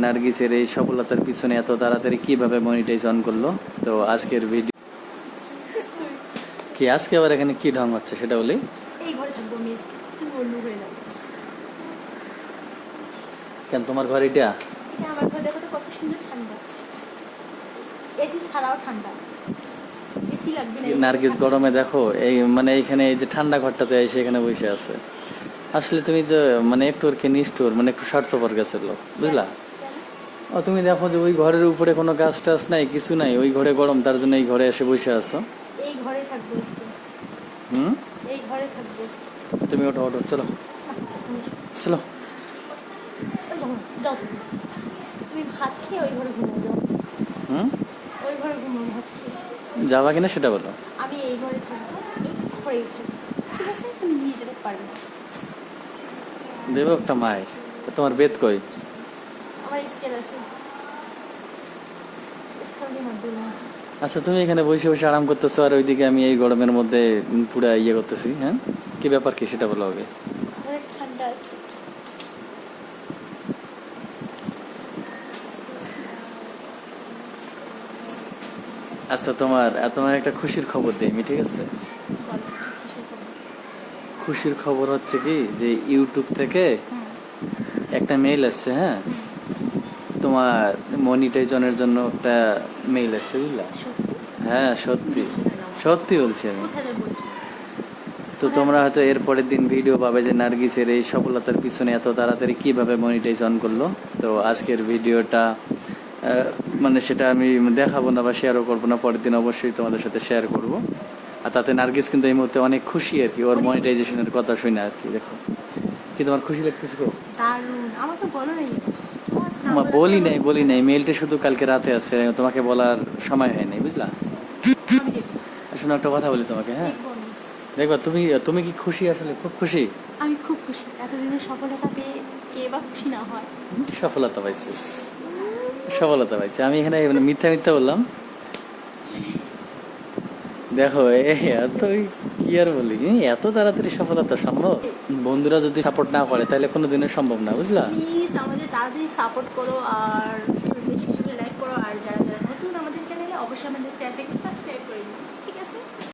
নার্গিসের এই সফলতার পিছনে এত তাড়াতাড়ি কিভাবে মনিটাইজ অন করলো। তো আজকের ভিডিও কি, আজকে আবার এখানে কি ঢং হচ্ছে সেটা বলি। এই ঘরে থাকবো মিস, তুমি অন্য ঘরে যাবো। কেন তোমার ঘর এটা? এটা আমার ঘর, দেখো তো কত সুন্দর ঠান্ডা, এসি ছাড়াও ঠান্ডা, এসি লাগবে না। নার্গিস গরমে দেখো এই মানে এইখানে এই যে ঠান্ডা ঘরটাতে এসে এখানে বসে আছে। আসলে তুমি যে মানে একটু আর কি নিষ্ঠুর, মানে একটু স্বার্থপর গেছিল, বুঝলা? ও তুমি দেখো যে ওই ঘরের উপরে কোনো গাছ টাছ নাই, কিছু নাই, ওই ঘরে গরম, তার জন্য এই ঘরে এসে বসে আছো। এই ঘরে থাকবো, হুম, এই ঘরে থাকবো। তুমি ওঠো ওঠো, চলো চলো। যাও যাও, তুমি ভাত খেয়ে ওই ঘরে ঘুমো, যাও। হুম, ওই ঘরে ঘুমো ভাত খেয়ে। যাবা কিনা সেটা বলো। আমি এই ঘরে থাকবো, এই ঘরেই থাকবো, ঠিক আছে? তুমি নিয়ে যেতে পারবে না। দেবো একটা মায়ের। তোমার বেদ কই? আমার স্কেল আছে, স্কেল দিয়ে হাত দিলাম। আচ্ছা, তুমি এখানে বসে বসে আরাম করতেছো আর ওইদিকে আমি এই গরমের মধ্যে পুরা ইয়ে করতেছি। হ্যাঁ, কি ব্যাপার কি সেটা বলো আগে। ঘরে ঠান্ডা আছে। আচ্ছা, তোমার একটা খুশির খবর দিই আমি, ঠিক আছে? বলো, কিসের খবর? খুশির খবর হচ্ছে কি যে ইউটিউব থেকে একটা মেইল আসছে। হ্যাঁ, তোমার মনিটাইজনের জন্য একটা মেইল আসছে, বুঝলা? সত্যি? হ্যাঁ সত্যি, সত্যি বলছি আমি। কোথায় যাবে বলছো? তো তোমরা হয়তো এর পরের দিন ভিডিও পাবে যে নার্গিসের এই সফলতার পিছনে এত তাড়াতাড়ি কিভাবে মনিটাইজ অন করলো। তো আজকের ভিডিওটা মানে সেটা আমি দেখাবো না বা শেয়ারও করবো না, পরের দিন অবশ্যই তোমাদের সাথে শেয়ার করব। আর তাতে নার্গিস কিন্তু এই মুহূর্তে অনেক খুশি আর কি, ওর মনিটাইজেশনের কথা শুনে আর কি। দেখো কি তোমার খুশি লাগতেছে গো? দারুণ, আমাকে বলো নাই। বলি নাই, মেইলটা শুধু কালকে রাতে আছে, তোমাকে বলার সময় হয় নাই, বুঝলা? আমি দেখবো, শোনো একটা কথা বলি তোমাকে। হ্যাঁ, দেখবো আমি। দেখবা তুমি কি খুশি? আসলে খুব খুশি। আমি খুব খুশি, এতদিনের সফলতা পেয়ে কে বা খুশি না হয়। সফলতা পাইছি, সফলতা পাইছি আমি এখানে মানে মিথ্যা বললাম। দেখো এত কি আর বলি, এত তাড়াতাড়ি সফলতা সম্ভব? বন্ধুরা যদি সাপোর্ট না করে তাহলে কোনোদিনও সম্ভব না, বুঝলা? প্লিজ আমাদের তাড়াতাড়ি সাপোর্ট করো, আর বেশি বেশি করে লাইক করো, আর যারা যারা নতুন আমাদের চ্যানেলে অবশ্যই আমাদের চ্যানেলটাকে সাবস্ক্রাইব করে দিও।